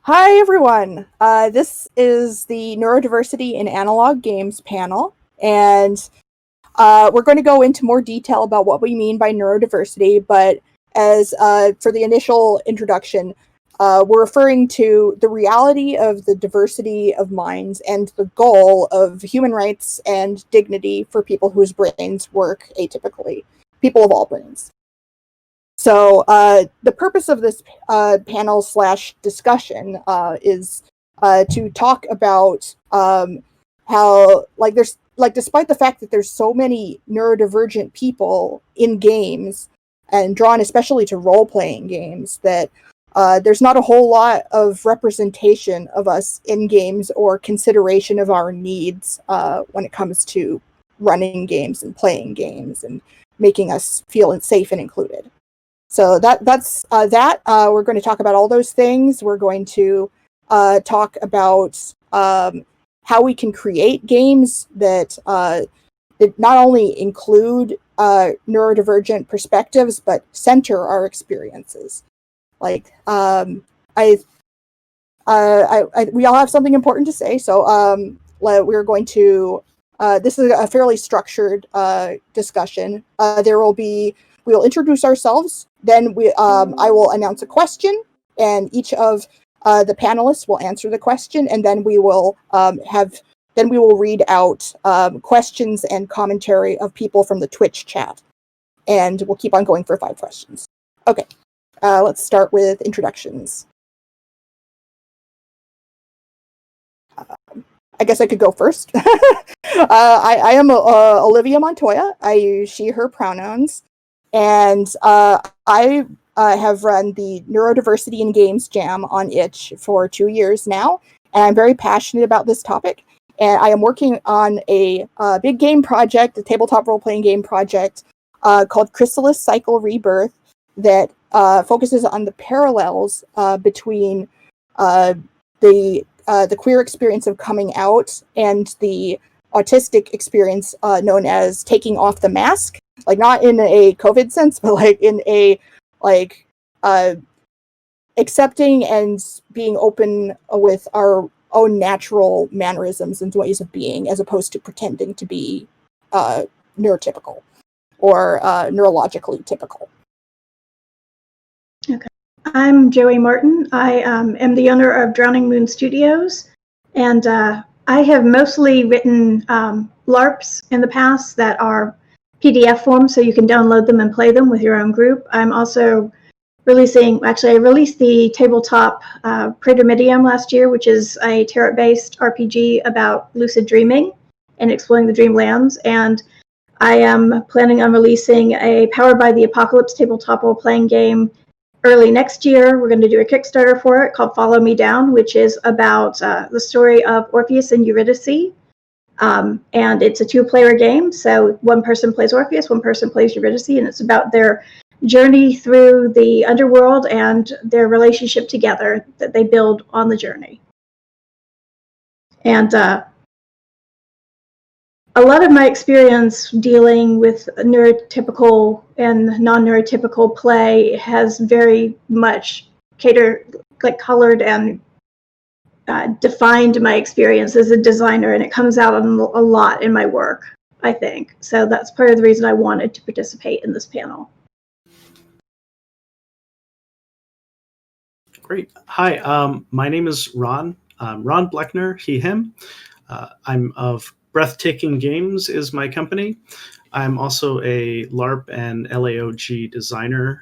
Hi, everyone. This is the Neurodiversity in Analog Games panel, and we're going to go into more detail about what we mean by neurodiversity, but as for the initial introduction, we're referring to the reality of the diversity of minds and the goal of human rights and dignity for people whose brains work atypically, people of all brains. So the purpose of this panel / discussion is to talk about how, despite the fact that there's so many neurodivergent people in games, and drawn especially to role-playing games, that there's not a whole lot of representation of us in games or consideration of our needs when it comes to running games and playing games and making us feel safe and included. So that's that. We're going to talk about all those things. We're going to talk about how we can create games that not only include neurodivergent perspectives, but center our experiences. We all have something important to say, so we're going to. This is a fairly structured discussion. We'll introduce ourselves, then I will announce a question, and each of the panelists will answer the question, and then we will read out questions and commentary of people from the Twitch chat, and we'll keep on going for 5 questions. Okay, let's start with introductions. I guess I could go first. I am Olivia Montoya. I use she, her pronouns. And I have run the Neurodiversity in Games Jam on itch for 2 years now, and I'm very passionate about this topic. And I am working on a big game project, a tabletop role-playing game project called Chrysalis Cycle Rebirth that focuses on the parallels between the queer experience of coming out and the autistic experience known as taking off the mask. Like, not in a COVID sense, but like in a accepting and being open with our own natural mannerisms and ways of being, as opposed to pretending to be neurotypical or neurologically typical. Okay. I'm Joie Martin. I am the owner of Drowning Moon Studios, and I have mostly written LARPs in the past that are PDF form, so you can download them and play them with your own group. I'm also I released the tabletop Praetermedium last year, which is a tarot-based RPG about lucid dreaming and exploring the dreamlands. And I am planning on releasing a Powered by the Apocalypse tabletop role-playing game early next year. We're going to do a Kickstarter for it called Follow Me Down, which is about the story of Orpheus and Eurydice. And it's a 2-player game, so one person plays Orpheus, one person plays Eurydice, and it's about their journey through the underworld and their relationship together that they build on the journey. And a lot of my experience dealing with neurotypical and non-neurotypical play has very much colored and defined my experience as a designer, and it comes out a lot in my work, I think. So that's part of the reason I wanted to participate in this panel. Great. Hi, my name is Ron. Ron Bleckner, he, him. I'm of Breathtaking Games is my company. I'm also a LARP and LAOG designer.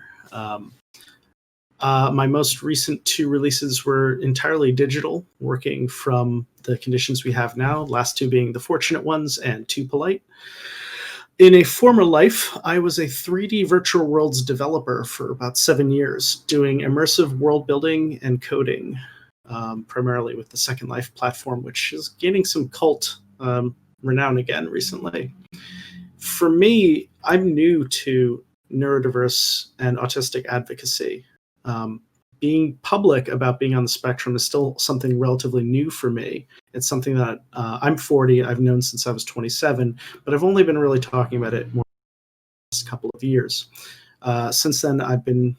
My most recent 2 releases were entirely digital, working from the conditions we have now, last 2 being The Fortunate Ones and Too Polite. In a former life, I was a 3D virtual worlds developer for about 7 years, doing immersive world building and coding, primarily with the Second Life platform, which is gaining some cult renown again recently. For me, I'm new to neurodiverse and autistic advocacy. Being public about being on the spectrum is still something relatively new for me. It's something that I'm 40, I've known since I was 27, but I've only been really talking about it more the last couple of years. Since then, I've been,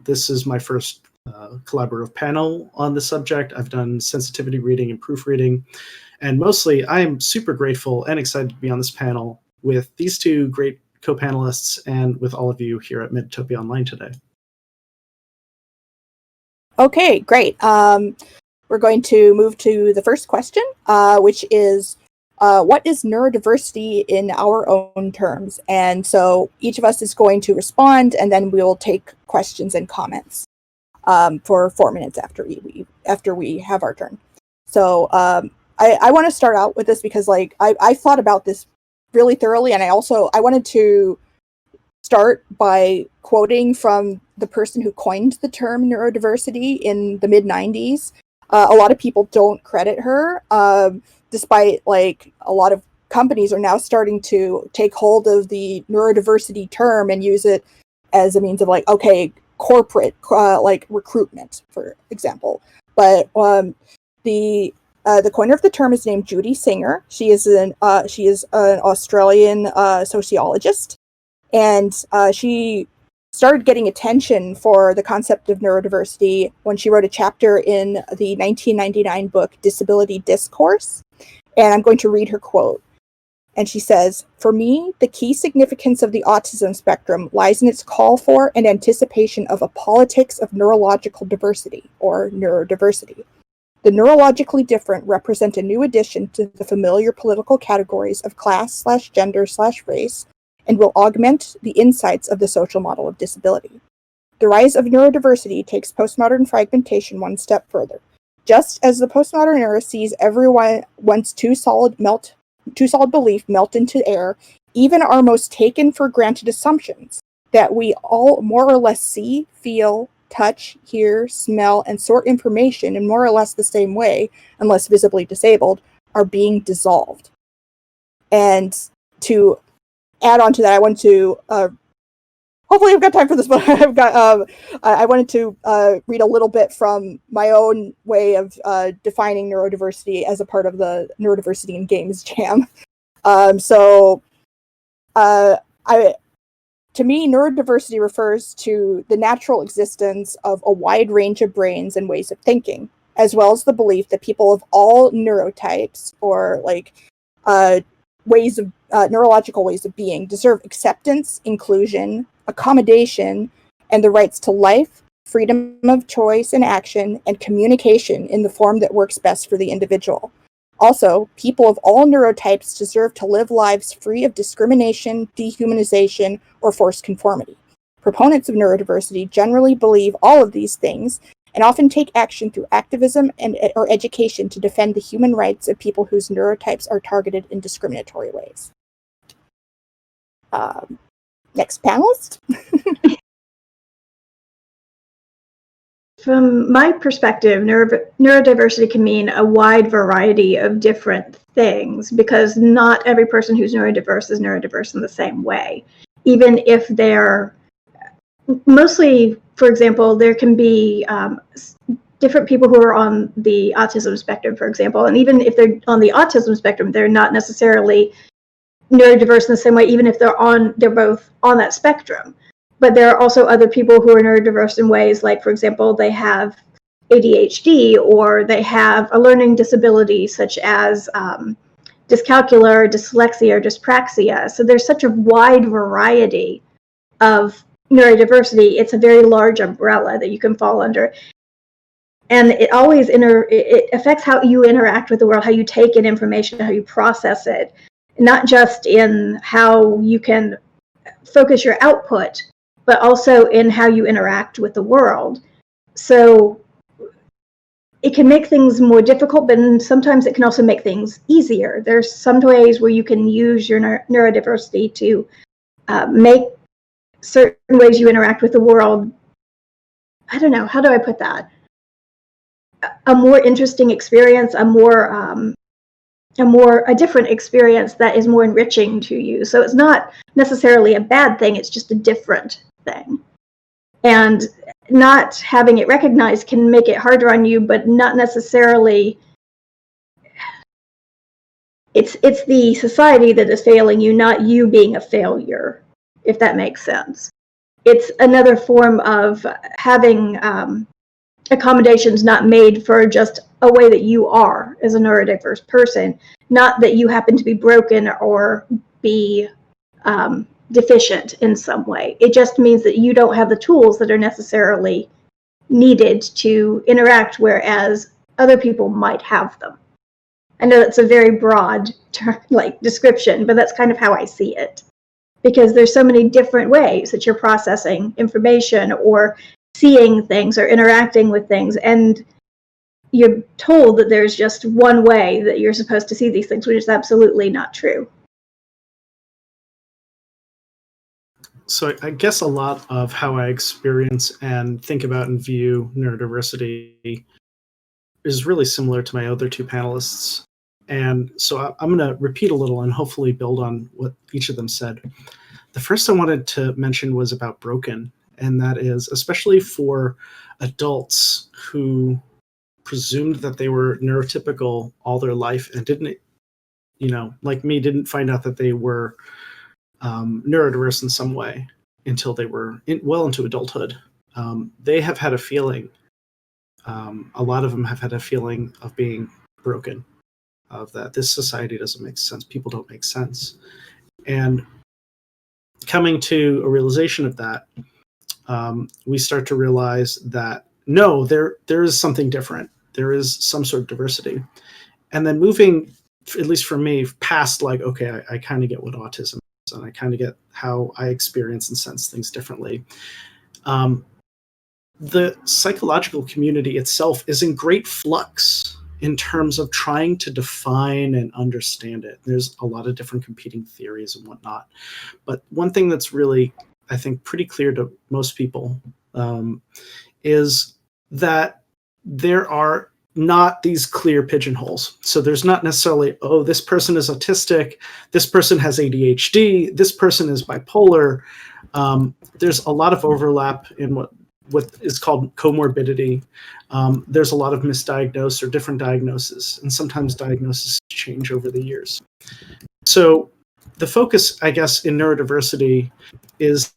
this is my first collaborative panel on the subject. I've done sensitivity reading and proofreading. And mostly, I'm super grateful and excited to be on this panel with these two great co-panelists and with all of you here at METATOPIA Online today. Okay, great. We're going to move to the first question, which is, what is neurodiversity in our own terms? And so each of us is going to respond, and then we'll take questions and comments for 4 minutes after we have our turn. So I want to start out with this because I thought about this really thoroughly, and I wanted to start by quoting from the person who coined the term neurodiversity in the mid-90s. A lot of people don't credit her, despite a lot of companies are now starting to take hold of the neurodiversity term and use it as a means of corporate recruitment, for example. But the coiner of the term is named Judy Singer. She is an Australian sociologist, and she started getting attention for the concept of neurodiversity when she wrote a chapter in the 1999 book Disability Discourse. And I'm going to read her quote. And she says, "For me, the key significance of the autism spectrum lies in its call for and anticipation of a politics of neurological diversity, or neurodiversity. The neurologically different represent a new addition to the familiar political categories of class/gender/race, and will augment the insights of the social model of disability. The rise of neurodiversity takes postmodern fragmentation one step further. Just as the postmodern era sees everyone's too solid belief melt into air, even our most taken for granted assumptions that we all more or less see, feel, touch, hear, smell, and sort information in more or less the same way, unless visibly disabled, are being dissolved." And to add on to that, I wanted to hopefully I've got time for this, but I wanted to read a little bit from my own way of defining neurodiversity as a part of the Neurodiversity in Games Jam. To me, neurodiversity refers to the natural existence of a wide range of brains and ways of thinking, as well as the belief that people of all neurotypes, or neurological ways of being, deserve acceptance, inclusion, accommodation, and the rights to life, freedom of choice and action, and communication in the form that works best for the individual. Also, people of all neurotypes deserve to live lives free of discrimination, dehumanization, or forced conformity. Proponents of neurodiversity generally believe all of these things and often take action through activism or education to defend the human rights of people whose neurotypes are targeted in discriminatory ways. Next panelist. From my perspective, neurodiversity can mean a wide variety of different things, because not every person who's neurodiverse is neurodiverse in the same way. Even if they're mostly, for example, there can be different people who are on the autism spectrum, for example, and even if they're on the autism spectrum, they're not necessarily neurodiverse in the same way, even if they're both on that spectrum. But there are also other people who are neurodiverse in ways like, for example, they have ADHD, or they have a learning disability such as dyscalculia, dyslexia, or dyspraxia. So there's such a wide variety of neurodiversity. It's a very large umbrella that you can fall under. And it always it affects how you interact with the world, how you take in information, how you process it, not just in how you can focus your output, but also in how you interact with the world. So it can make things more difficult, but sometimes it can also make things easier. There's some ways where you can use your neurodiversity to make certain ways you interact with the world, I don't know, how do I put that? A more interesting experience, a different experience that is more enriching to you. So it's not necessarily a bad thing, it's just a different thing. And not having it recognized can make it harder on you, but not necessarily. It's the society that is failing you, not you being a failure, if that makes sense. It's another form of having accommodations not made for just a way that you are as a neurodiverse person, not that you happen to be broken or be deficient in some way. It just means that you don't have the tools that are necessarily needed to interact, whereas other people might have them. I know that's a very broad description, but that's kind of how I see it. Because there's so many different ways that you're processing information or seeing things or interacting with things, and you're told that there's just one way that you're supposed to see these things, which is absolutely not true. So I guess a lot of how I experience and think about and view neurodiversity is really similar to my other two panelists. And so I'm going to repeat a little and hopefully build on what each of them said. The first I wanted to mention was about broken, and that is especially for adults who presumed that they were neurotypical all their life and didn't, like me, didn't find out that they were neurodiverse in some way until they were well into adulthood. They have had a feeling, a lot of them have had a feeling of being broken, of that this society doesn't make sense, people don't make sense. And coming to a realization of that, we start to realize that no, there is something different. There is some sort of diversity. And then moving, at least for me, past okay, I kind of get what autism is, and I kind of get how I experience and sense things differently. The psychological community itself is in great flux in terms of trying to define and understand it. There's a lot of different competing theories and whatnot. But one thing that's really, I think, pretty clear to most people is that there are not these clear pigeonholes. So there's not necessarily, oh, this person is autistic, this person has ADHD, this person is bipolar. There's a lot of overlap in what is called comorbidity. There's a lot of misdiagnosed or different diagnoses, and sometimes diagnoses change over the years. So the focus, I guess, in neurodiversity is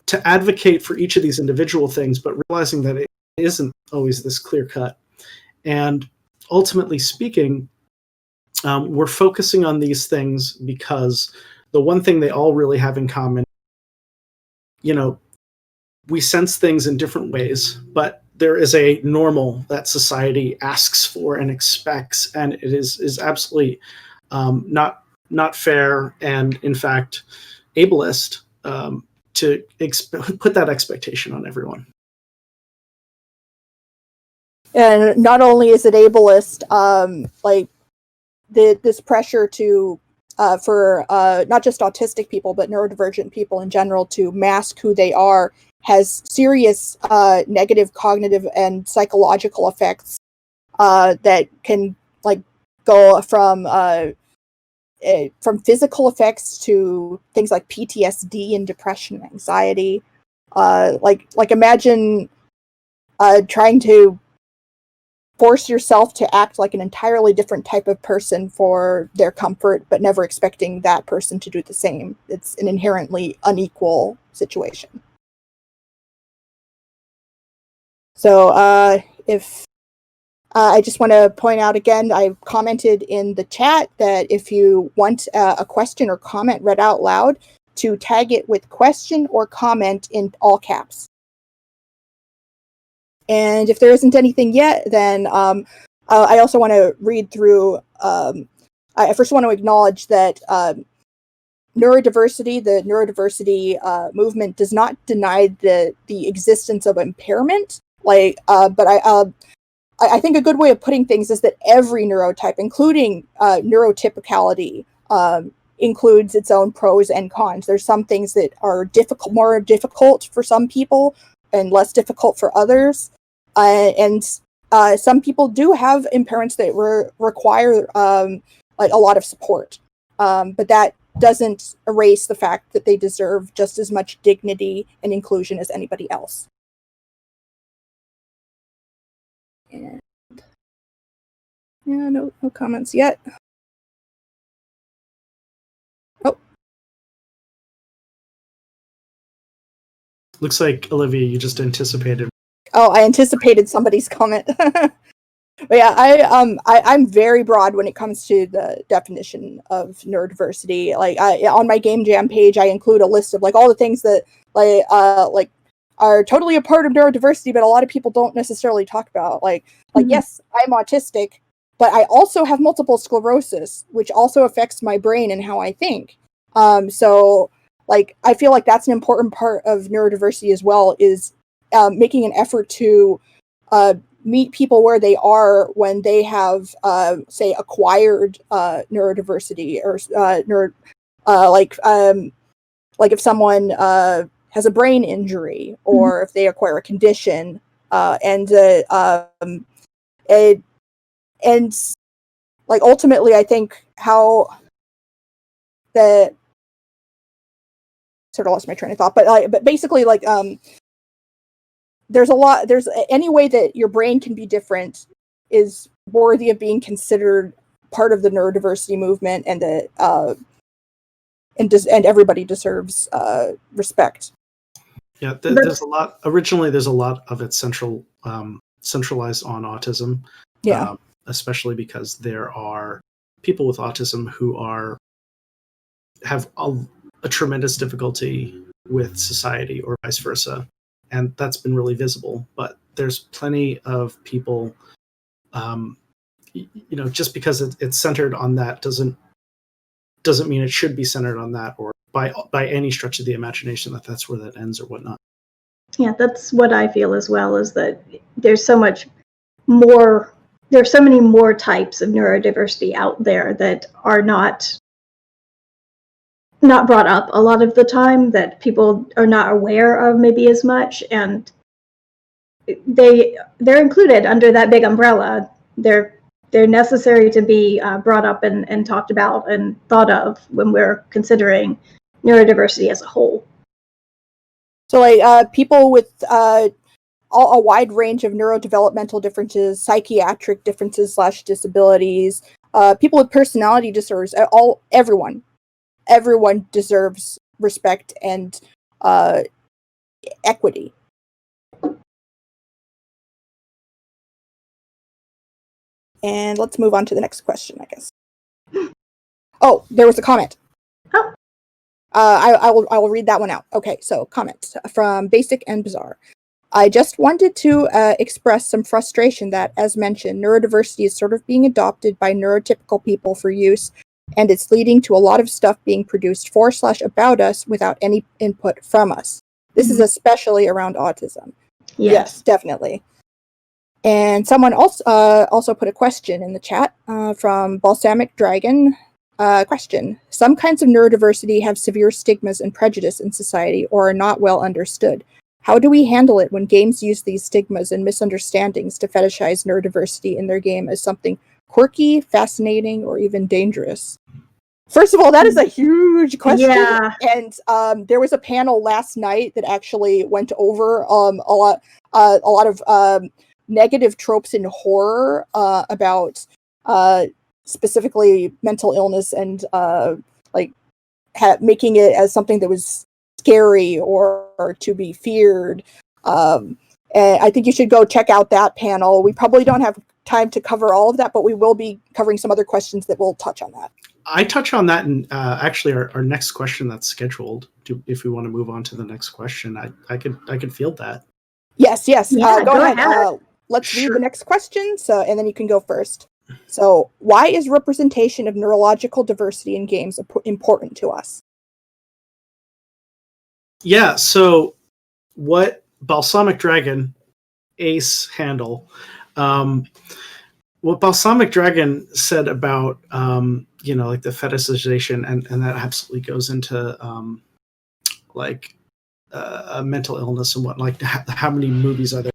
to advocate for each of these individual things, but realizing that it isn't always this clear cut. And ultimately speaking, we're focusing on these things because the one thing they all really have in common, we sense things in different ways, but there is a normal that society asks for and expects, and it is absolutely not fair and, in fact, ableist to put that expectation on everyone. And not only is it ableist, this pressure to for not just autistic people, but neurodivergent people in general to mask who they are has serious negative cognitive and psychological effects that can go from physical effects to things like PTSD and depression and anxiety. Imagine trying to force yourself to act like an entirely different type of person for their comfort, but never expecting that person to do the same. It's an inherently unequal situation. So I just want to point out again, I commented in the chat that if you want a question or comment read out loud, to tag it with question or comment in all caps. And if there isn't anything yet, then I also want to read through. I first want to acknowledge that neurodiversity, the neurodiversity movement, does not deny the existence of impairment. But I think a good way of putting things is that every neurotype, including neurotypicality, includes its own pros and cons. There's some things that are more difficult for some people and less difficult for others. And some people do have impairments that require a lot of support. But that doesn't erase the fact that they deserve just as much dignity and inclusion as anybody else. And yeah, no comments yet. Oh. Looks like, Olivia, you just anticipated Oh, I anticipated somebody's comment. But yeah, I'm very broad when it comes to the definition of neurodiversity. Like, on my Game Jam page, I include a list of like all the things that like are totally a part of neurodiversity, but a lot of people don't necessarily talk about. Like yes, I'm autistic, but I also have multiple sclerosis, which also affects my brain and how I think. So like I feel like that's an important part of neurodiversity as well, is making an effort to meet people where they are when they have, say, acquired neurodiversity or like if someone has a brain injury or if they acquire a condition, and like ultimately, I think how the sort of lost my train of thought, but basically like there's any way that your brain can be different is worthy of being considered part of the neurodiversity movement, and that and everybody deserves respect. Yeah, there's a lot. Originally, there's a lot of it centralized on autism. Yeah, especially because there are people with autism who have a tremendous difficulty with society, or vice versa. And that's been really visible. But there's plenty of people, just because it's centered on that doesn't mean it should be centered on that, or by any stretch of the imagination that's where that ends or whatnot. Yeah, that's what I feel as well, is that there's so much more, there's so many more types of neurodiversity out there that are not brought up a lot of the time, that people are not aware of maybe as much, and they're included under that big umbrella. They're necessary to be brought up and talked about and thought of when we're considering neurodiversity as a whole. So like people with a wide range of neurodevelopmental differences, psychiatric differences / disabilities, people with personality disorders, everyone deserves respect and equity. And let's move on to the next question, I guess. Oh, there was a comment. Oh. I will read that one out. Okay, so comment from Basic and Bizarre. I just wanted to express some frustration that, as mentioned, neurodiversity is sort of being adopted by neurotypical people for use, and it's leading to a lot of stuff being produced for / about us without any input from us. This is especially around autism. Yes, definitely. And someone also put a question in the chat from Balsamic Dragon. Question. Some kinds of neurodiversity have severe stigmas and prejudice in society or are not well understood. How do we handle it when games use these stigmas and misunderstandings to fetishize neurodiversity in their game as something quirky, fascinating, or even dangerous? First of all, that is a huge question. Yeah. And there was a panel last night that actually went over a lot of negative tropes in horror about specifically mental illness and making it as something that was scary or to be feared. And I think you should go check out that panel. We probably don't have time to cover all of that, but we will be covering some other questions that will touch on that. I touch on that in actually our next question that's scheduled. If we want to move on to the next question, I could field that. Yes. Yeah, go ahead. Let's read the next question, and then you can go first. So, why is representation of neurological diversity in games important to us? Yeah, so what Balsamic Dragon, ace handle, what Balsamic Dragon said about, like the fetishization, and that absolutely goes into a mental illness and what, like how many movies are there?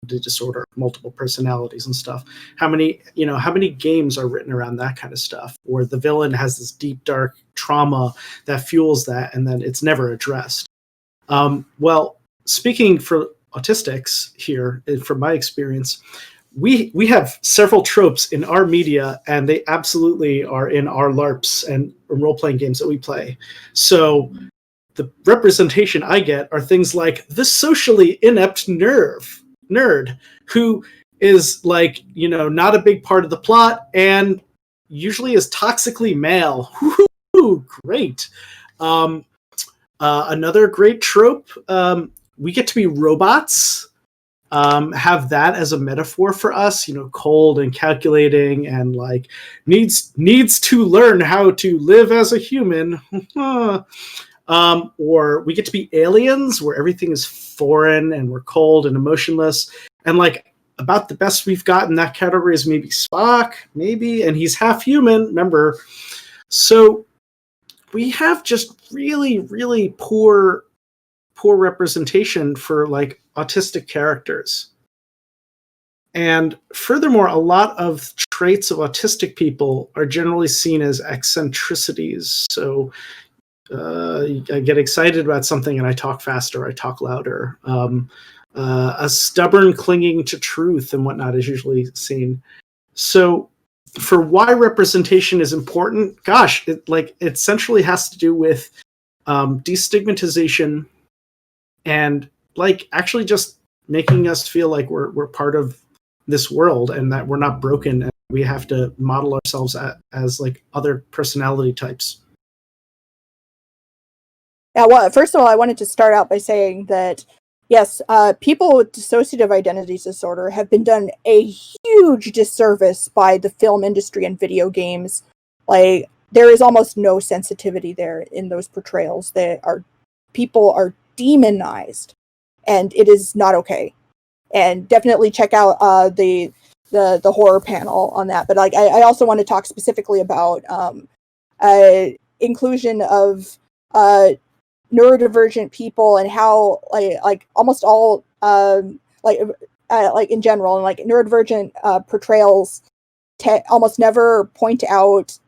Disorder, multiple personalities and stuff. How many games are written around that kind of stuff, where the villain has this deep, dark trauma that fuels that, and then it's never addressed. Well, speaking for autistics here, from my experience, we have several tropes in our media, and they absolutely are in our LARPs and role-playing games that we play. So the representation I get are things like the socially inept nerd who is like, you know, not a big part of the plot and usually is toxically male. Woo-hoo, great. Another great trope, we get to be robots. Have that as a metaphor for us, you know, cold and calculating and like needs to learn how to live as a human. Or we get to be aliens where everything is foreign and we're cold and emotionless. And like about the best we've got in that category is maybe Spock, maybe, and he's half human, remember. So we have just really, really poor representation for like autistic characters. And furthermore, a lot of traits of autistic people are generally seen as eccentricities. So I get excited about something and I talk faster, I talk louder. A stubborn clinging to truth and whatnot is usually seen. So for why representation is important, gosh, it essentially has to do with destigmatization and like actually just making us feel like we're part of this world and that we're not broken and we have to model ourselves as like other personality types. Yeah, well, first of all, I wanted to start out by saying that, yes, people with dissociative identity disorder have been done a huge disservice by the film industry and video games. Like, there is almost no sensitivity there in those portrayals. People are demonized, and it is not okay. And definitely check out the horror panel on that. But like, I also want to talk specifically about inclusion of neurodivergent people and how like almost all like in general and like neurodivergent portrayals almost never point out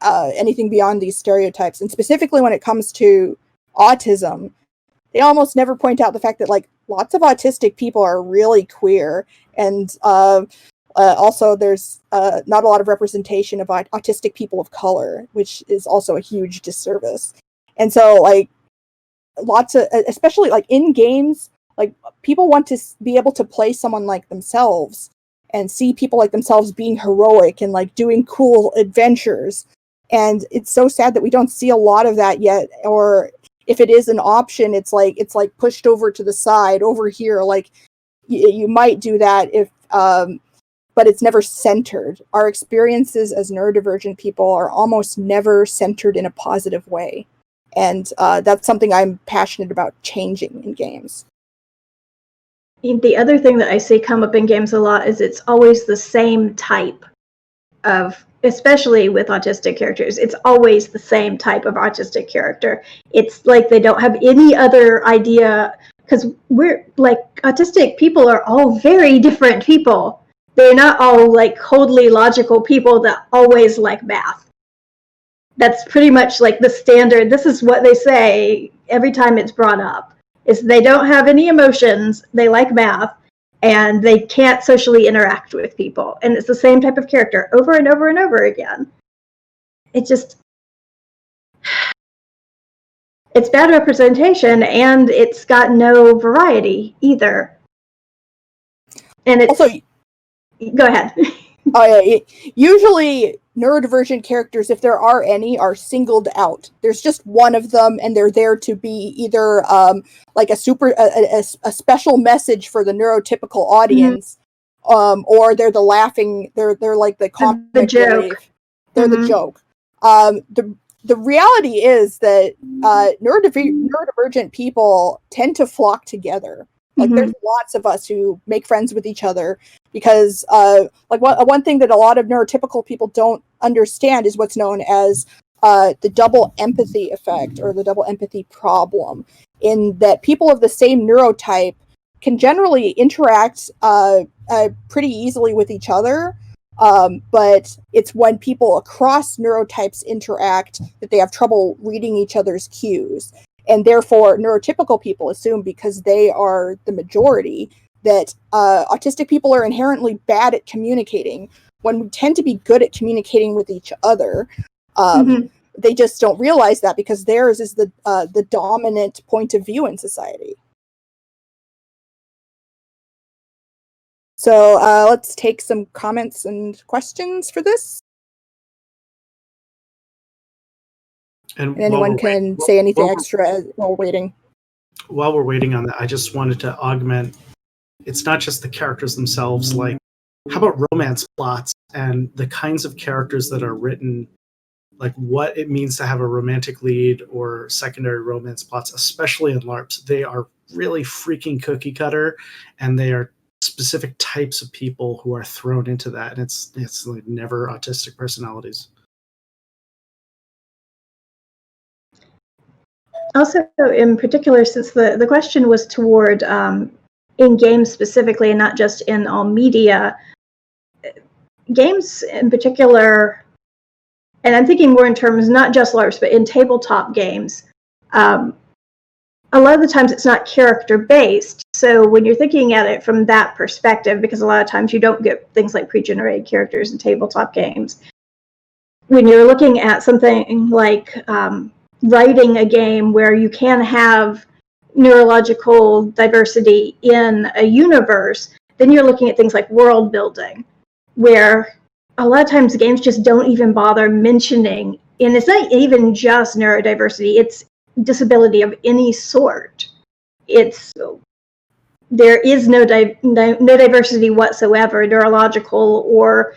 anything beyond these stereotypes, and specifically when it comes to autism, they almost never point out the fact that like lots of autistic people are really queer, and also there's not a lot of representation of autistic people of color, which is also a huge disservice. And so like lots of, especially like in games, like people want to be able to play someone like themselves and see people like themselves being heroic and like doing cool adventures. And it's so sad that we don't see a lot of that yet, or if it is an option, it's like pushed over to the side over here. Like you might do that if, but it's never centered. Our experiences as neurodivergent people are almost never centered in a positive way. And that's something I'm passionate about changing in games. The other thing that I see come up in games a lot is it's always the same type of, especially with autistic characters, it's always the same type of autistic character. It's like they don't have any other idea, because we're like, autistic people are all very different people. They're not all like coldly logical people that always like math. That's pretty much like the standard. This is what they say every time it's brought up, is they don't have any emotions, they like math, and they can't socially interact with people. And it's the same type of character over and over and over again. It just, it's bad representation, and it's got no variety either. And it's, also, go ahead. Usually neurodivergent characters, if there are any, are singled out. There's just one of them, and they're there to be either like a special message for the neurotypical audience, or they're the laughing. They're like the comic joke. relief. They're the joke. The reality is that neurodivergent people tend to flock together. Like there's lots of us who make friends with each other because like one thing that a lot of neurotypical people don't understand is what's known as the double empathy effect, or the double empathy problem, in that people of the same neurotype can generally interact pretty easily with each other, but it's when people across neurotypes interact that they have trouble reading each other's cues. And therefore, neurotypical people assume, because they are the majority, that autistic people are inherently bad at communicating, when we tend to be good at communicating with each other. they just don't realize that because theirs is the dominant point of view in society. So let's take some comments and questions for this. And anyone can say anything extra while waiting. While we're waiting on that, I just wanted to augment. It's not just the characters themselves. Like, how about romance plots and the kinds of characters that are written, like what it means to have a romantic lead or secondary romance plots, especially in LARPs. They are really freaking cookie cutter, and they are specific types of people who are thrown into that. And it's like never autistic personalities. Also, in particular, since the question was toward in games specifically and not just in all media, games in particular, and I'm thinking more in terms not just LARPs, but in tabletop games, a lot of the times it's not character-based. So when you're thinking at it from that perspective, because a lot of times you don't get things like pre-generated characters in tabletop games, when you're looking at something like writing a game where you can have neurological diversity in a universe, then you're looking at things like world building, where a lot of times games just don't even bother mentioning, and it's not even just neurodiversity, it's disability of any sort. There is no diversity whatsoever, neurological or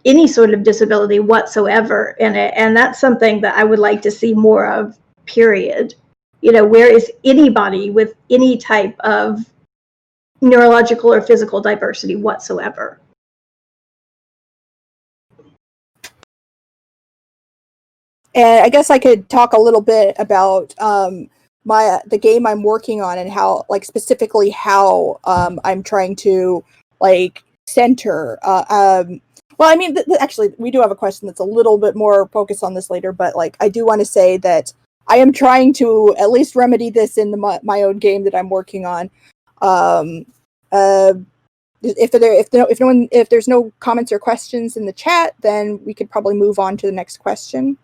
any sort of disability whatsoever in it, and that's something that I would like to see more of, period. Where is anybody with any type of neurological or physical diversity whatsoever? And I guess I could talk a little bit about the game I'm working on and how, like, specifically how I'm trying to, like, center. Well, I mean, actually, we do have a question that's a little bit more focused on this later, but, like, I do want to say that I am trying to at least remedy this in my own game that I'm working on. If there's no comments or questions in the chat, then we could probably move on to the next question.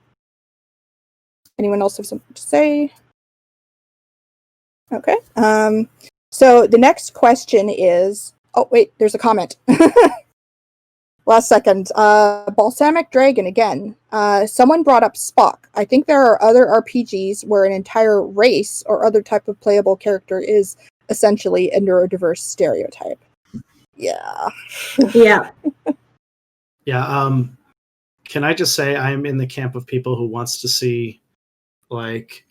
Anyone else have something to say? Okay. So the next question is... Oh, wait, there's a comment. Last second. Balsamic Dragon again. Someone brought up Spock. I think there are other RPGs where an entire race or other type of playable character is essentially a neurodiverse stereotype. Yeah. Yeah. Yeah. Can I just say I'm in the camp of people who wants to see like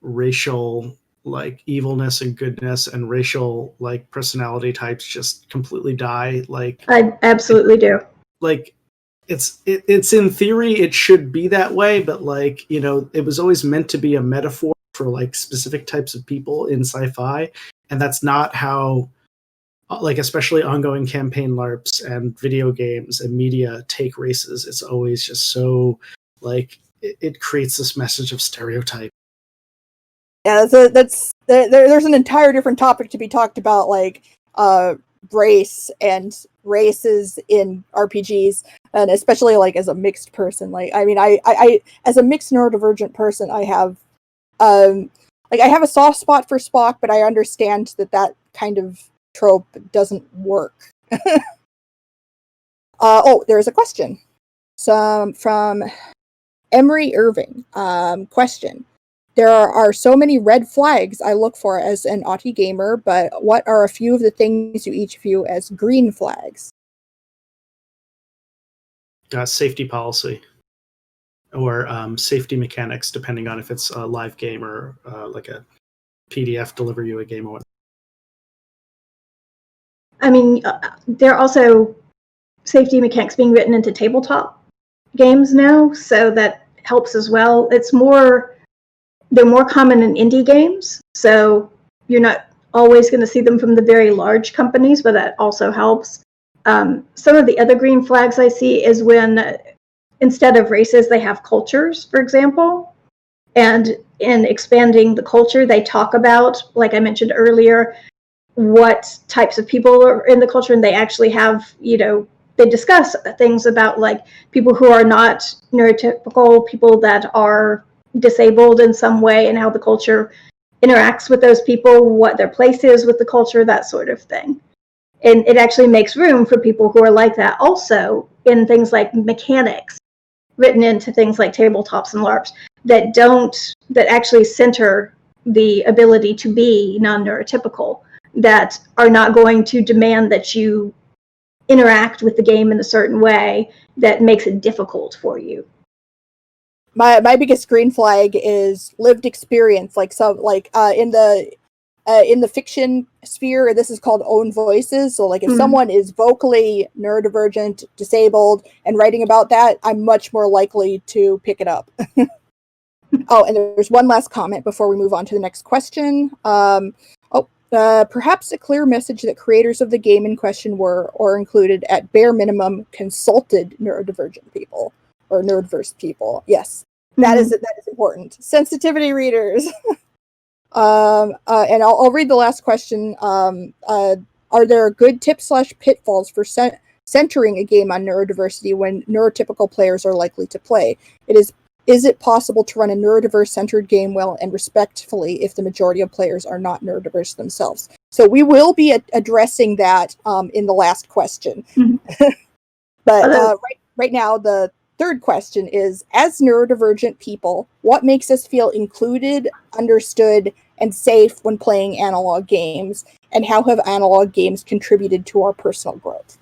racial like evilness and goodness and racial like personality types just completely die. Like, I absolutely do. Like, it's in theory it should be that way, but like, it was always meant to be a metaphor for like specific types of people in sci-fi, and that's not how, like, especially ongoing campaign LARPs and video games and media take races. It's always just so like it creates this message of stereotype. Yeah, there's an entire different topic to be talked about, like race and races in RPGs, and especially like as a mixed person. Like, I mean, I as a mixed neurodivergent person, I have I have a soft spot for Spock, but I understand that kind of trope doesn't work. Oh, there's a question. From Emery Irving. Question. There are so many red flags I look for as an Autie gamer, but what are a few of the things you each view as green flags? Safety policy or safety mechanics, depending on if it's a live game or like a PDF deliver you a game or what. I mean, there are also safety mechanics being written into tabletop games now, so that helps as well. They're more common in indie games, so you're not always going to see them from the very large companies, but that also helps. Some of the other green flags I see is when instead of races, they have cultures, for example. And in expanding the culture, they talk about, like I mentioned earlier, what types of people are in the culture, and they actually have, they discuss things about like people who are not neurotypical, people that are disabled in some way, and how the culture interacts with those people, what their place is with the culture, that sort of thing. And it actually makes room for people who are like that also in things like mechanics written into things like tabletops and LARPs that actually center the ability to be non-neurotypical, that are not going to demand that you interact with the game in a certain way that makes it difficult for you. My biggest green flag is lived experience, like in the fiction sphere, this is called own voices. So like if someone is vocally neurodivergent, disabled, and writing about that, I'm much more likely to pick it up. Oh, and there's one last comment before we move on to the next question. Perhaps a clear message that creators of the game in question were, or included at bare minimum, consulted neurodivergent people or neurodiverse people. Yes, that is important. Sensitivity readers. And I'll read the last question. Are there good tips/pitfalls for centering a game on neurodiversity when neurotypical players are likely to play? Is it possible to run a neurodiverse-centered game well and respectfully if the majority of players are not neurodiverse themselves? So we will be addressing that in the last question. But right now, the third question is, as neurodivergent people, what makes us feel included, understood, and safe when playing analog games? And how have analog games contributed to our personal growth?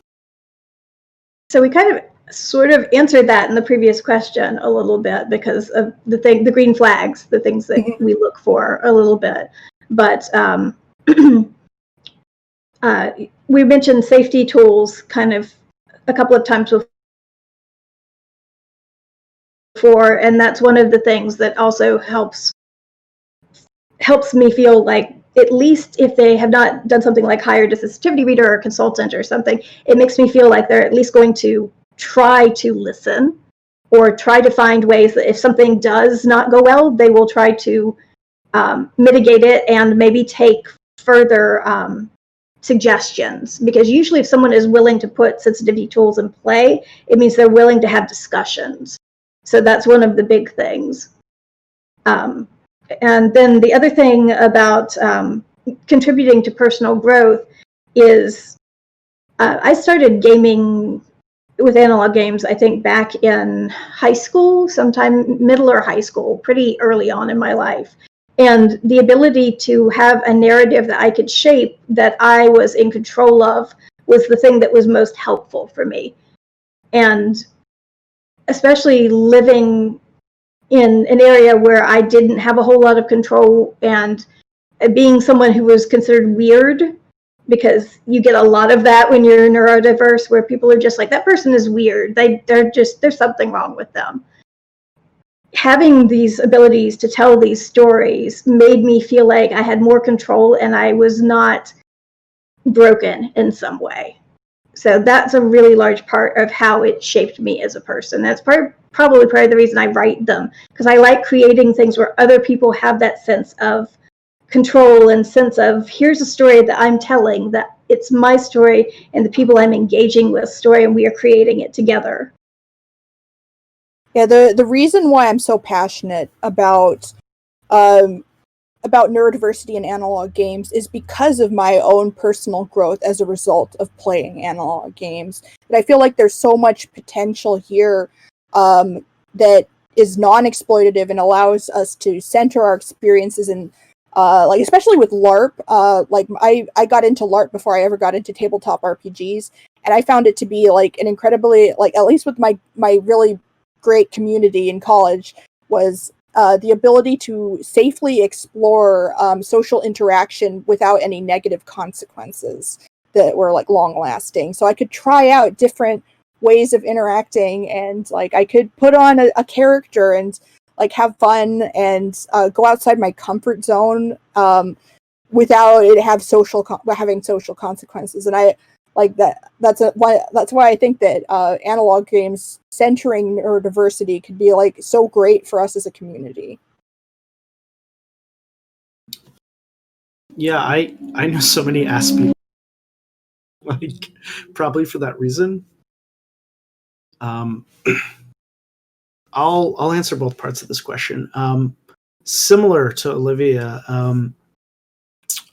So we kind of sort of answered that in the previous question a little bit because of the green flags, the things that we look for a little bit. But we mentioned safety tools kind of a couple of times before, and that's one of the things that also helps me feel like, at least if they have not done something like hired a sensitivity reader or a consultant or something, it makes me feel like they're at least going to try to listen or try to find ways that if something does not go well, they will try to mitigate it and maybe take further suggestions. Because usually if someone is willing to put sensitivity tools in play, it means they're willing to have discussions. So that's one of the big things. And then the other thing about contributing to personal growth is I started gaming with analog games, I think back in high school, sometime middle or high school, pretty early on in my life. And the ability to have a narrative that I could shape, that I was in control of, was the thing that was most helpful for me. And especially living in an area where I didn't have a whole lot of control, and being someone who was considered weird, because you get a lot of that when you're neurodiverse, where people are just like, that person is weird. There's something wrong with them. Having these abilities to tell these stories made me feel like I had more control and I was not broken in some way. So that's a really large part of how it shaped me as a person. That's probably part of the reason I write them, because I like creating things where other people have that sense of control and sense of, here's a story that I'm telling, that it's my story and the people I'm engaging with story, and we are creating it together. Yeah, the reason why I'm so passionate about neurodiversity in analog games is because of my own personal growth as a result of playing analog games. And I feel like there's so much potential here that is non-exploitative and allows us to center our experiences in like, especially with LARP. Like I got into LARP before I ever got into tabletop RPGs, and I found it to be like an incredibly, like, at least with my really great community in college, was the ability to safely explore social interaction without any negative consequences that were like long lasting. So I could try out different ways of interacting, and like I could put on a character and like have fun and go outside my comfort zone without it having social consequences. And I like that. That's why I think that analog games centering neurodiversity could be like so great for us as a community. Yeah, I know so many ass people, like, probably for that reason. Um, I'll answer both parts of this question. Similar to Olivia,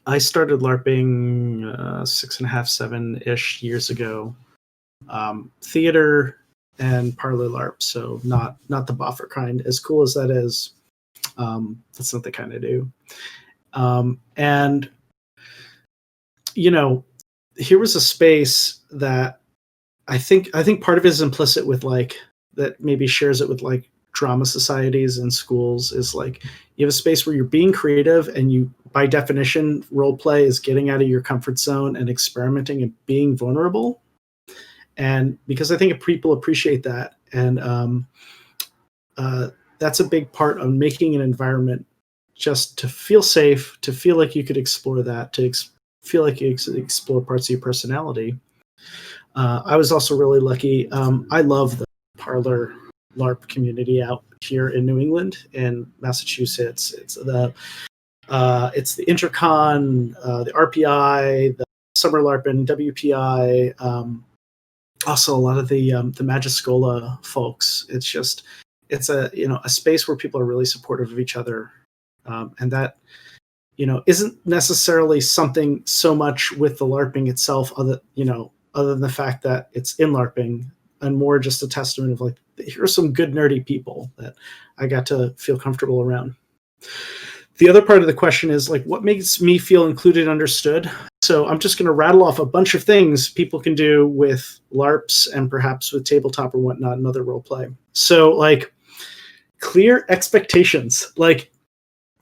I started LARPing 6.5, 7-ish years ago. Theater and parlor LARP, so not the boffer kind. As cool as that is, that's not the kind I do. And here was a space that I think part of it is implicit with like that maybe shares it with like drama societies and schools is like you have a space where you're being creative and you by definition role play is getting out of your comfort zone and experimenting and being vulnerable. And because I think people appreciate that, and that's a big part of making an environment just to feel safe, to feel like you could explore that, to feel like you explore parts of your personality. I was also really lucky. I love the parlor LARP community out here in New England and Massachusetts. It's the Intercon, the RPI, the Summer LARP and WPI. Also, a lot of the Magiscola folks. It's a space where people are really supportive of each other, and that isn't necessarily something so much with the LARPing itself, other than the fact that it's in LARPing, and more just a testament of like, here are some good nerdy people that I got to feel comfortable around. The other part of the question is like, what makes me feel included and understood? So I'm just going to rattle off a bunch of things people can do with LARPs and perhaps with tabletop or whatnot and other role play. So like clear expectations, like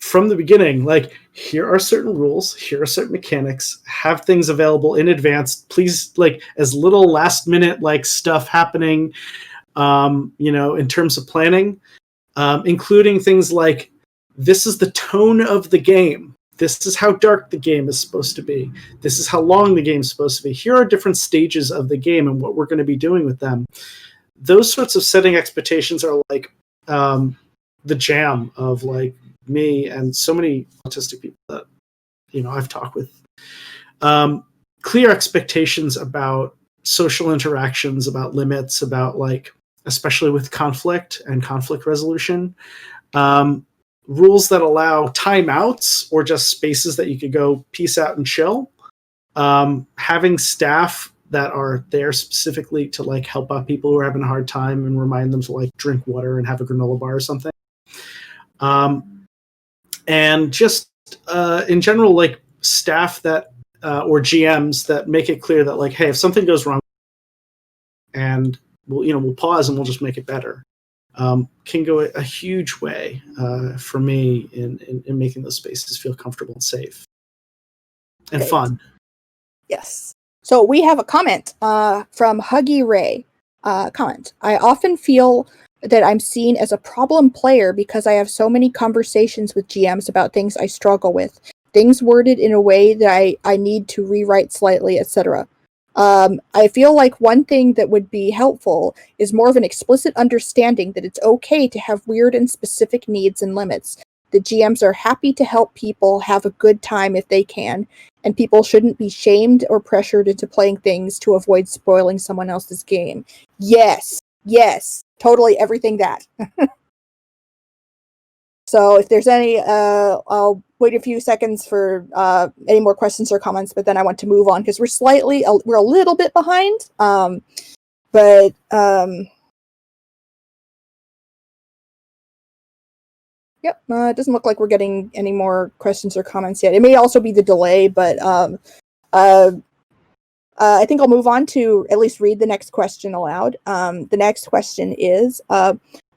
from the beginning, like here are certain rules, here are certain mechanics, have things available in advance. Please, like as little last minute like stuff happening, in terms of planning, including things like, this is the tone of the game. This is how dark the game is supposed to be. This is how long the game is supposed to be. Here are different stages of the game and what we're going to be doing with them. Those sorts of setting expectations are like the jam of like me and so many autistic people that I've talked with. Clear expectations about social interactions, about limits, about like, especially with conflict and conflict resolution. Rules that allow timeouts or just spaces that you could go peace out and chill. Having staff that are there specifically to like help out people who are having a hard time and remind them to like drink water and have a granola bar or something. And just in general, like staff that or GMs that make it clear that like, hey, if something goes wrong, and we'll pause and we'll just make it better. Can go a huge way for me in making those spaces feel comfortable and safe and fun. Yes. So we have a comment from Huggy Ray. Comment. I often feel that I'm seen as a problem player because I have so many conversations with GMs about things I struggle with, things worded in a way that I need to rewrite slightly, etc. I feel like one thing that would be helpful is more of an explicit understanding that it's okay to have weird and specific needs and limits. The GMs are happy to help people have a good time if they can, and people shouldn't be shamed or pressured into playing things to avoid spoiling someone else's game. Yes, totally everything that. So if there's any, I'll wait a few seconds for any more questions or comments, but then I want to move on because we're a little bit behind. But yep, it doesn't look like we're getting any more questions or comments yet. It may also be the delay, but I think I'll move on to at least read the next question aloud. The next question is,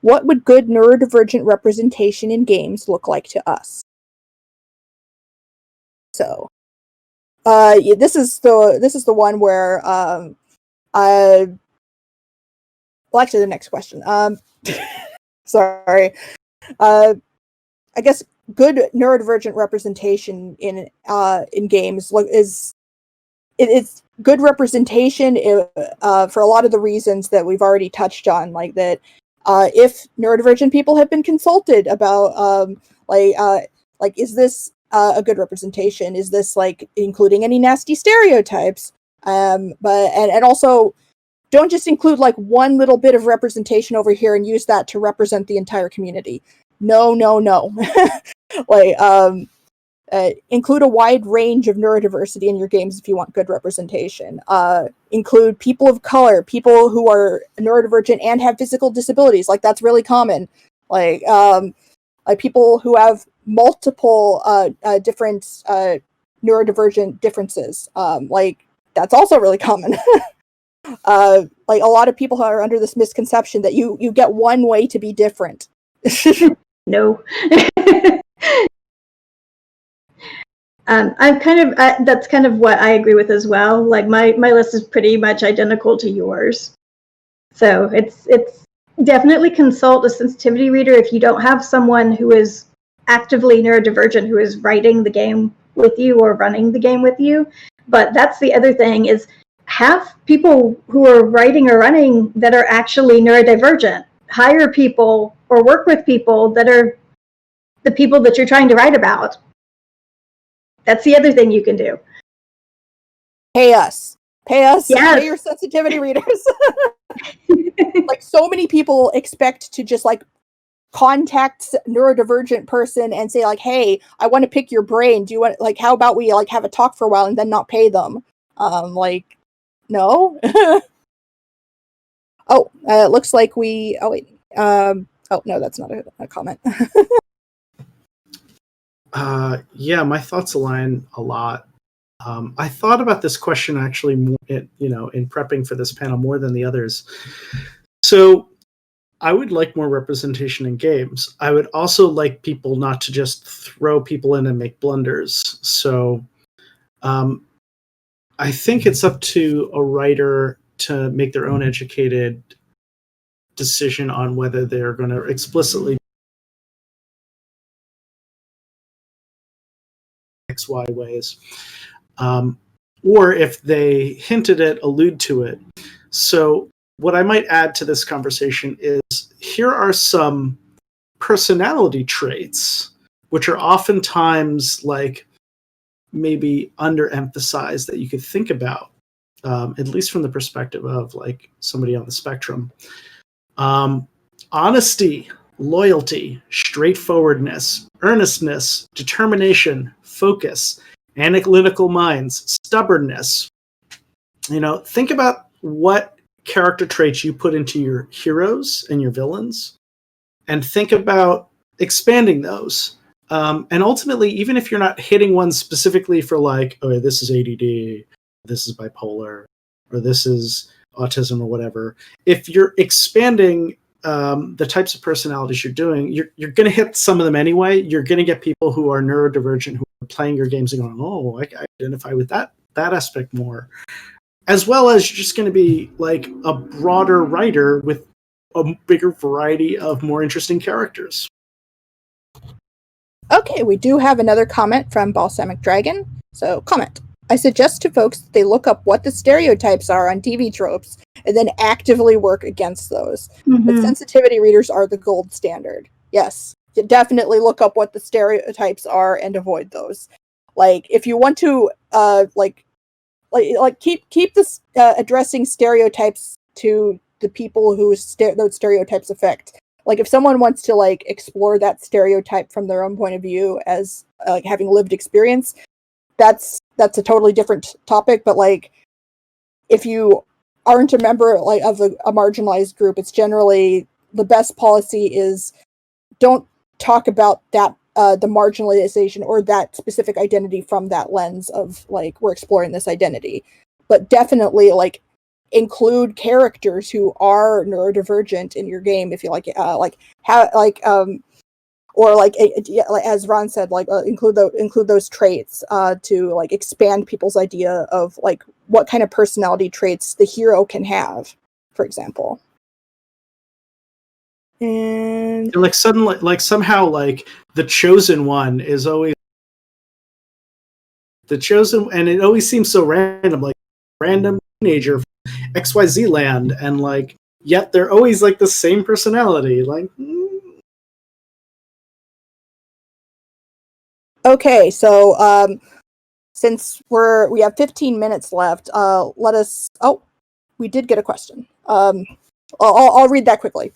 what would good neurodivergent representation in games look like to us? So, this is the one where well, actually, the next question. Sorry. I guess good neurodivergent representation in games it's good representation for a lot of the reasons that we've already touched on, like that. If neurodivergent people have been consulted about, is this a good representation? Is this like including any nasty stereotypes? But also don't just include like one little bit of representation over here and use that to represent the entire community. No. Like, include a wide range of neurodiversity in your games if you want good representation. Include people of color, people who are neurodivergent and have physical disabilities. Like, that's really common. Like people who have multiple different neurodivergent differences. Like, that's also really common. Like, a lot of people are under this misconception that you get one way to be different. No. I'm kind of that's kind of what I agree with as well. Like my list is pretty much identical to yours, so it's definitely consult a sensitivity reader if you don't have someone who is actively neurodivergent who is writing the game with you or running the game with you. But that's the other thing, is have people who are writing or running that are actually neurodivergent. Hire people or work with people that are the people that you're trying to write about. That's the other thing you can do. Pay us. Yes. Pay your sensitivity readers. Like, so many people expect to just like contact neurodivergent person and say like, hey, I want to pick your brain. Do you want, like, how about we like have a talk for a while and then not pay them? Like, no. Oh, it looks like we, oh wait. Oh no, that's not a comment. Yeah, my thoughts align a lot. I thought about this question actually more, in prepping for this panel more than the others. So I would like more representation in games. I would also like people not to just throw people in and make blunders. So I think it's up to a writer to make their own educated decision on whether they're going to explicitly XY ways. Or if they hint at it, allude to it. So what I might add to this conversation is, here are some personality traits which are oftentimes like maybe underemphasized that you could think about, at least from the perspective of like somebody on the spectrum. Honesty, loyalty, straightforwardness, earnestness, determination, focus, analytical minds, stubbornness. Think about what character traits you put into your heroes and your villains, and think about expanding those. And ultimately, even if you're not hitting one specifically for like, oh, this is ADD, this is bipolar, or this is autism or whatever, if you're expanding the types of personalities you're doing, you're going to hit some of them anyway. You're going to get people who are neurodivergent who are playing your games and going, oh, I identify with that aspect more. As well as you're just going to be like a broader writer with a bigger variety of more interesting characters. Okay, we do have another comment from Balsamic Dragon. So, comment. I suggest to folks that they look up what the stereotypes are on TV tropes and then actively work against those. Mm-hmm. But sensitivity readers are the gold standard. Yes, you definitely look up what the stereotypes are and avoid those. Like, if you want to, keep this addressing stereotypes to the people who those stereotypes affect. Like, if someone wants to like explore that stereotype from their own point of view as like having lived experience, that's a totally different topic. But like, if you aren't a member like of a marginalized group, it's generally the best policy is don't talk about that the marginalization or that specific identity from that lens of like, we're exploring this identity, but definitely like include characters who are neurodivergent in your game if you like as Ron said, like include those traits to like expand people's idea of like what kind of personality traits the hero can have, for example. And like suddenly, like somehow, like the chosen one is always the chosen, and it always seems so random, like random teenager from XYZ land, and like yet they're always like the same personality. Like, okay, so since we have 15 minutes left, let us. Oh, we did get a question. I'll read that quickly.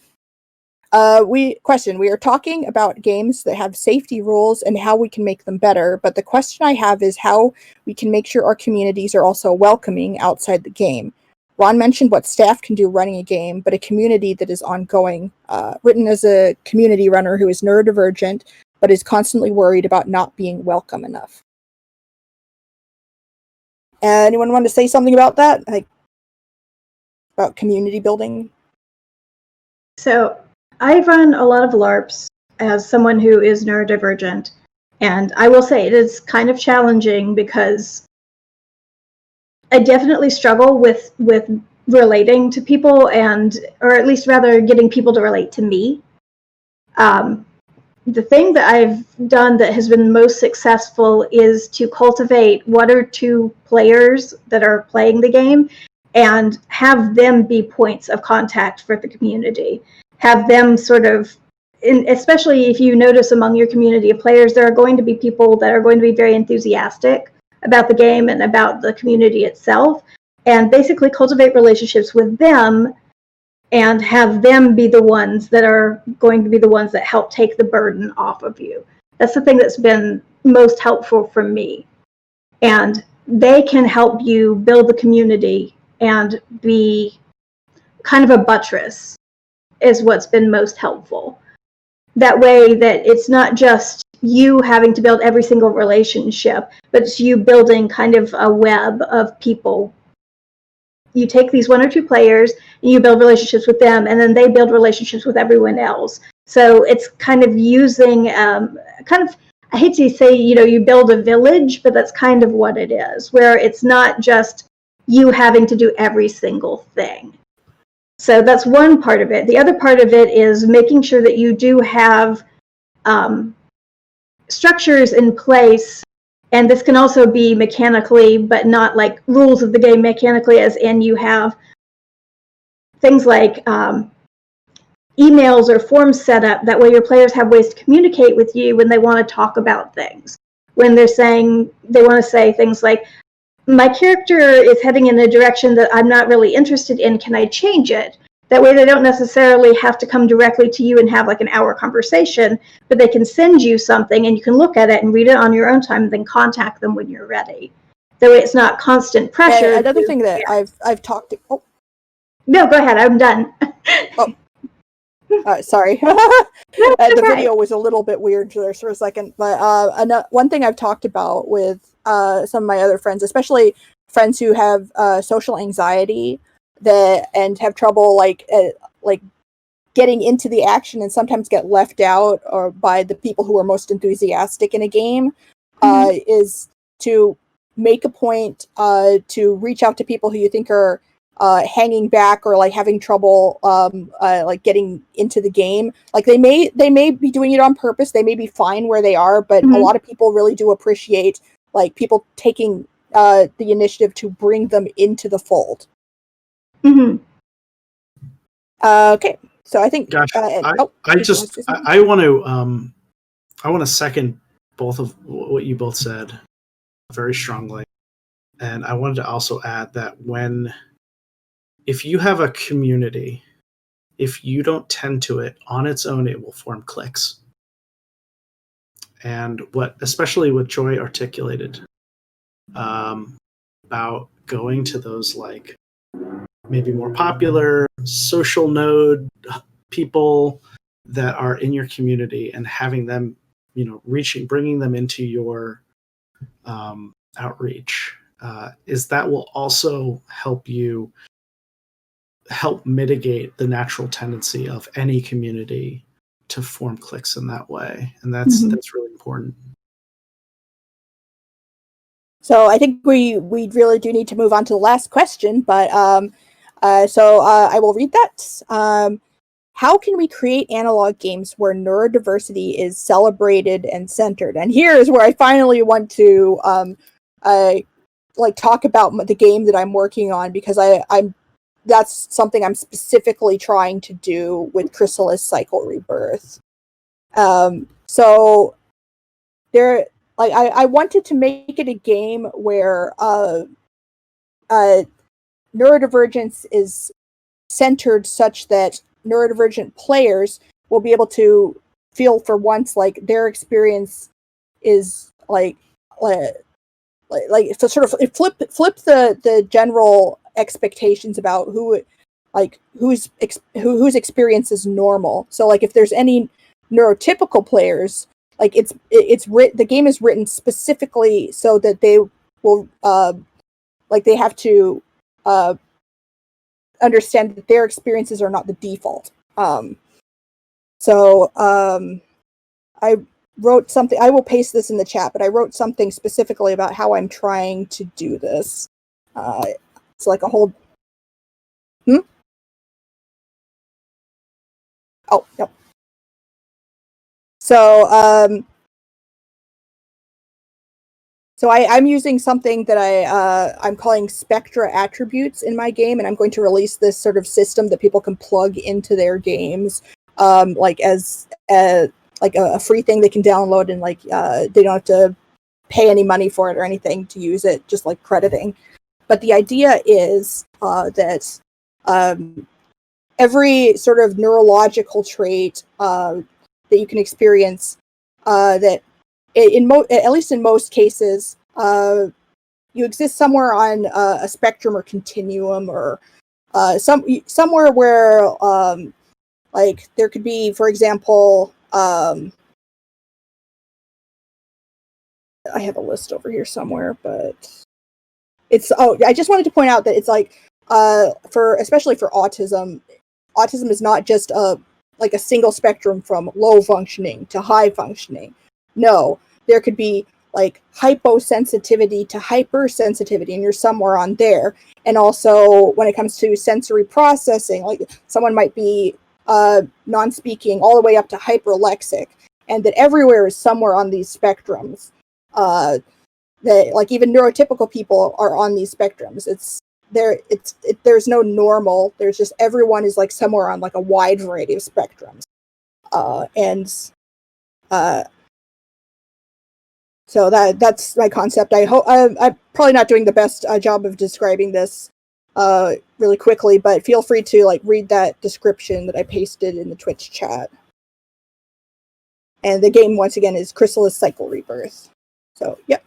We are talking about games that have safety rules and how we can make them better, but the question I have is how we can make sure our communities are also welcoming outside the game. Ron mentioned what staff can do running a game, but a community that is ongoing, written as a community runner who is neurodivergent, but is constantly worried about not being welcome enough. Anyone want to say something about that? Like, about community building? So I run a lot of LARPs as someone who is neurodivergent, and I will say it is kind of challenging because I definitely struggle with relating to people, or at least rather getting people to relate to me. The thing that I've done that has been most successful is to cultivate 1 or 2 players that are playing the game and have them be points of contact for the community. Have them sort of, especially if you notice among your community of players, there are going to be people that are going to be very enthusiastic about the game and about the community itself, and basically cultivate relationships with them and have them be the ones that are going to be the ones that help take the burden off of you. That's the thing that's been most helpful for me. And they can help you build the community and be kind of a buttress is what's been most helpful. That way that it's not just you having to build every single relationship, but it's you building kind of a web of people. You take these 1 or 2 players and you build relationships with them, and then they build relationships with everyone else. So it's kind of using, I hate to say, you build a village, but that's kind of what it is, where it's not just you having to do every single thing. So that's one part of it. The other part of it is making sure that you do have structures in place, and this can also be mechanically, but not like rules of the game mechanically, as in you have things like emails or forms set up. That way your players have ways to communicate with you when they want to talk about things. When they want to say things like, my character is heading in a direction that I'm not really interested in, can I change it? That way they don't necessarily have to come directly to you and have like an hour conversation, but they can send you something and you can look at it and read it on your own time and then contact them when you're ready. That way it's not constant pressure. And another thing that I've talked to... Oh. No, go ahead, I'm done. Oh. Sorry. The video was a little bit weird there for a second, but one thing I've talked about with some of my other friends, especially friends who have social anxiety and have trouble like getting into the action and sometimes get left out or by the people who are most enthusiastic in a game, is to make a point to reach out to people who you think are hanging back or like having trouble like getting into the game. Like they may be doing it on purpose, they may be fine where they are, but a lot of people really do appreciate like people taking the initiative to bring them into the fold. Okay, so I think I want to second both of what you both said very strongly, and I wanted to also add that if you have a community, if you don't tend to it on its own, it will form cliques. And especially what Joie articulated about going to those like maybe more popular social node people that are in your community and having them, bringing them into your outreach, is that will also help mitigate the natural tendency of any community to form cliques in that way. And that's really important. So I think we really do need to move on to the last question, but so I will read that. How can we create analog games where neurodiversity is celebrated and centered? And here is where I finally want to talk about the game that I'm working on, because that's something I'm specifically trying to do with Chrysalis Cycle Rebirth. So there, I wanted to make it a game where neurodivergence is centered such that neurodivergent players will be able to feel for once like their experience is like to sort of flip the general expectations about whose experience is normal. So like if there's any neurotypical players, like the game is written specifically so that they will they have to understand that their experiences are not the default. I wrote something. I will paste this in the chat, but I wrote something specifically about how I'm trying to do this. It's like a whole. Oh, no. So I'm using something that I'm calling spectra attributes in my game, and I'm going to release this sort of system that people can plug into their games, like as a free thing they can download, and they don't have to pay any money for it or anything to use it, just like crediting. But the idea is that every sort of neurological trait that you can experience, that at least in most cases, you exist somewhere on a spectrum or continuum, or somewhere where there could be, for example, I have a list over here somewhere, but I just wanted to point out that it's especially for autism is not just a single spectrum from low functioning to high functioning. No, there could be like hyposensitivity to hypersensitivity, and you're somewhere on there. And also when it comes to sensory processing, like someone might be non-speaking all the way up to hyperlexic, and that everywhere is somewhere on these spectrums. That like even neurotypical people are on these spectrums. There's no normal. There's just everyone is like somewhere on like a wide variety of spectrums. So that's my concept. I hope I'm probably not doing the best job of describing this really quickly, but feel free to read that description that I pasted in the Twitch chat. And the game once again is Chrysalis Cycle Rebirth. So yep.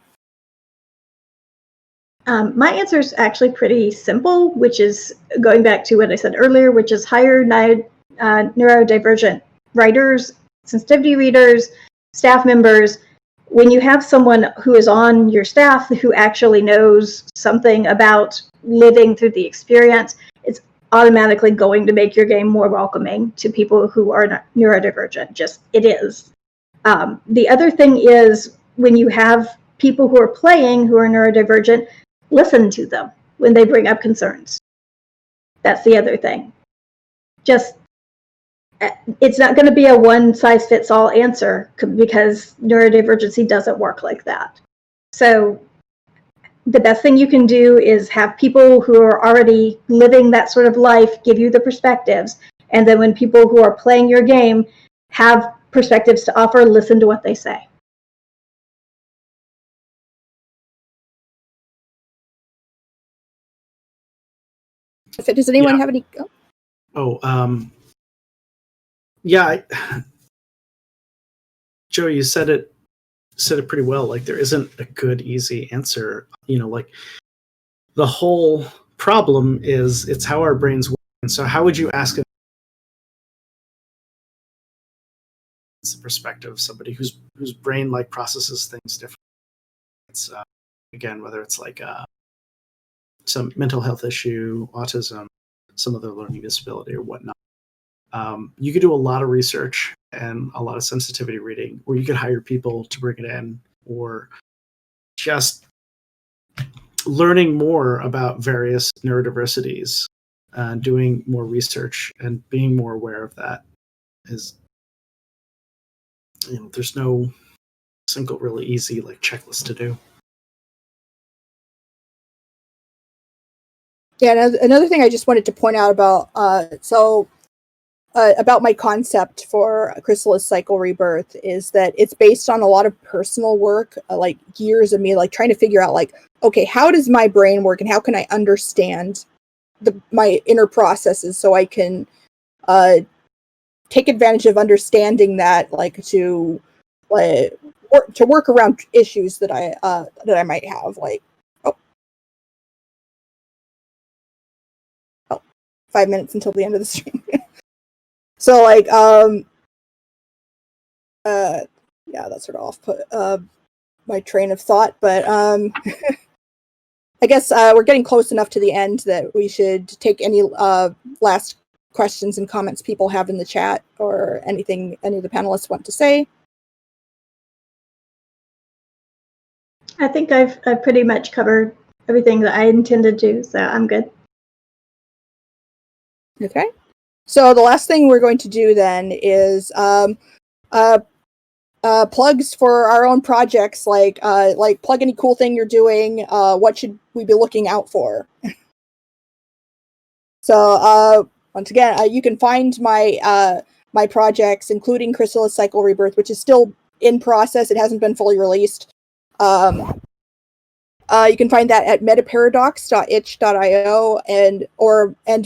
My answer is actually pretty simple, which is going back to what I said earlier, which is hire neurodivergent writers, sensitivity readers, staff members. When you have someone who is on your staff who actually knows something about living through the experience, it's automatically going to make your game more welcoming to people who are neurodivergent. Just it is. The other thing is when you have people who are playing who are neurodivergent, listen to them when they bring up concerns. That's the other thing. Just, it's not going to be a one-size-fits-all answer because neurodivergency doesn't work like that. So the best thing you can do is have people who are already living that sort of life give you the perspectives. And then when people who are playing your game have perspectives to offer, listen to what they say. Does anyone have any? Joey, you said it pretty well. Like there isn't a good, easy answer. Like the whole problem is it's how our brains work. And so how would you ask the perspective of somebody whose brain processes things differently? It's again, whether it's some mental health issue, autism, some other learning disability or whatnot. You could do a lot of research and a lot of sensitivity reading, or you could hire people to bring it in, or just learning more about various neurodiversities, doing more research and being more aware of that is, there's no single really easy checklist to do. Yeah, another thing I just wanted to point out about about my concept for Chrysalis Cycle Rebirth is that it's based on a lot of personal work, years of me trying to figure out okay, how does my brain work and how can I understand my inner processes, so I can take advantage of understanding that, like to work around issues that I might have, like 5 minutes until the end of the stream. So like yeah, that's sort of off put my train of thought, but I guess we're getting close enough to the end that we should take any last questions and comments people have in the chat, or anything any of the panelists want to say. I think I've pretty much covered everything that I intended to, so I'm good. Okay. So the last thing we're going to do then is plugs for our own projects, like plug any cool thing you're doing. What should we be looking out for? So once again, you can find my my projects, including Chrysalis Cycle Rebirth, which is still in process. It hasn't been fully released. You can find that at metaparadox.itch.io, and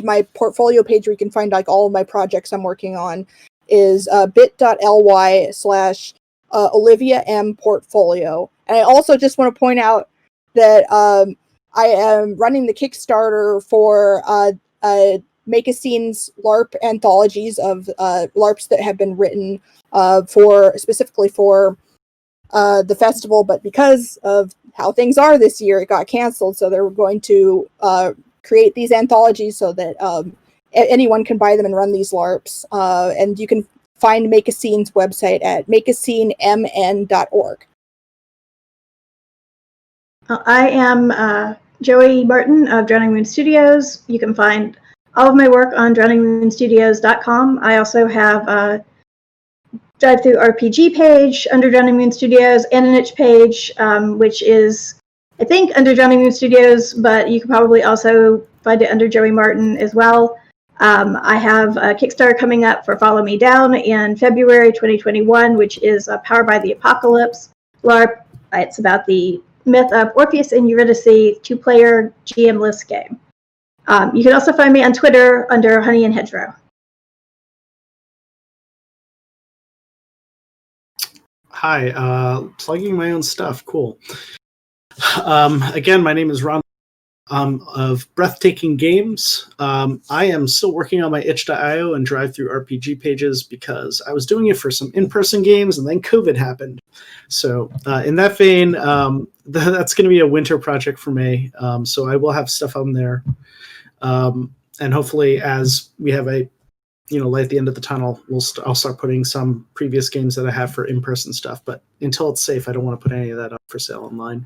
my portfolio page where you can find like all of my projects I'm working on is bit.ly/Olivia M Portfolio. And I also just want to point out that I am running the Kickstarter for Make a Scene's LARP anthologies of LARPs that have been written specifically for the festival, but because of how things are this year, it got canceled. So they're going to create these anthologies so that anyone can buy them and run these LARPs. And you can find Make a Scene's website at makeascenemn.org. I am Joie Martin of Drowning Moon Studios. You can find all of my work on drowningmoonstudios.com. I also have a Drive-Through RPG page under Drowning Moon Studios, and an itch page, which is, I think, under Drowning Moon Studios, but you can probably also find it under Joie Martin as well. I have a Kickstarter coming up for Follow Me Down in February 2021, which is Powered by the Apocalypse LARP. It's about the myth of Orpheus and Eurydice, two-player GM-less game. You can also find me on Twitter under Honey and Hedgerow. Hi, plugging my own stuff. Cool. Again, my name is Ron of Breathtaking Games. I am still working on my itch.io and Drive-Through RPG pages because I was doing it for some in-person games and then COVID happened. So in that vein, that's going to be a winter project for me. So I will have stuff on there. And hopefully as we have a light at the end of the tunnel, I'll start putting some previous games that I have for in-person stuff. But until it's safe, I don't want to put any of that up for sale online.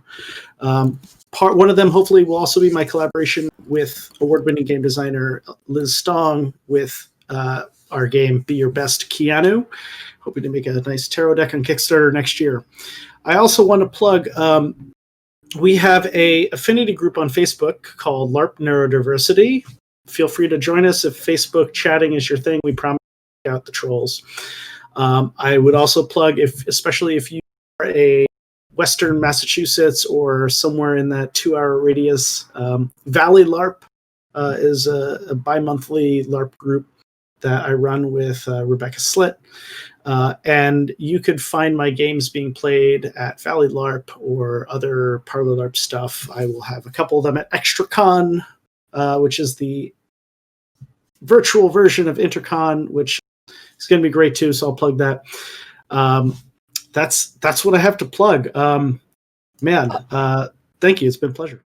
One of them, hopefully, will also be my collaboration with award-winning game designer Liz Stong with our game Be Your Best Keanu. Hoping to make a nice tarot deck on Kickstarter next year. I also want to plug, we have a affinity group on Facebook called LARP Neurodiversity. Feel free to join us if Facebook chatting is your thing. We promise to check out the trolls. I would also plug, especially if you are a Western Massachusetts or somewhere in that 2-hour radius, Valley LARP is a bi-monthly LARP group that I run with Rebecca Slitt. And you could find my games being played at Valley LARP or other Parlor LARP stuff. I will have a couple of them at ExtraCon, which is the virtual version of Intercon, which is going to be great too. So I'll plug that. That's what I have to plug. Thank you. It's been a pleasure.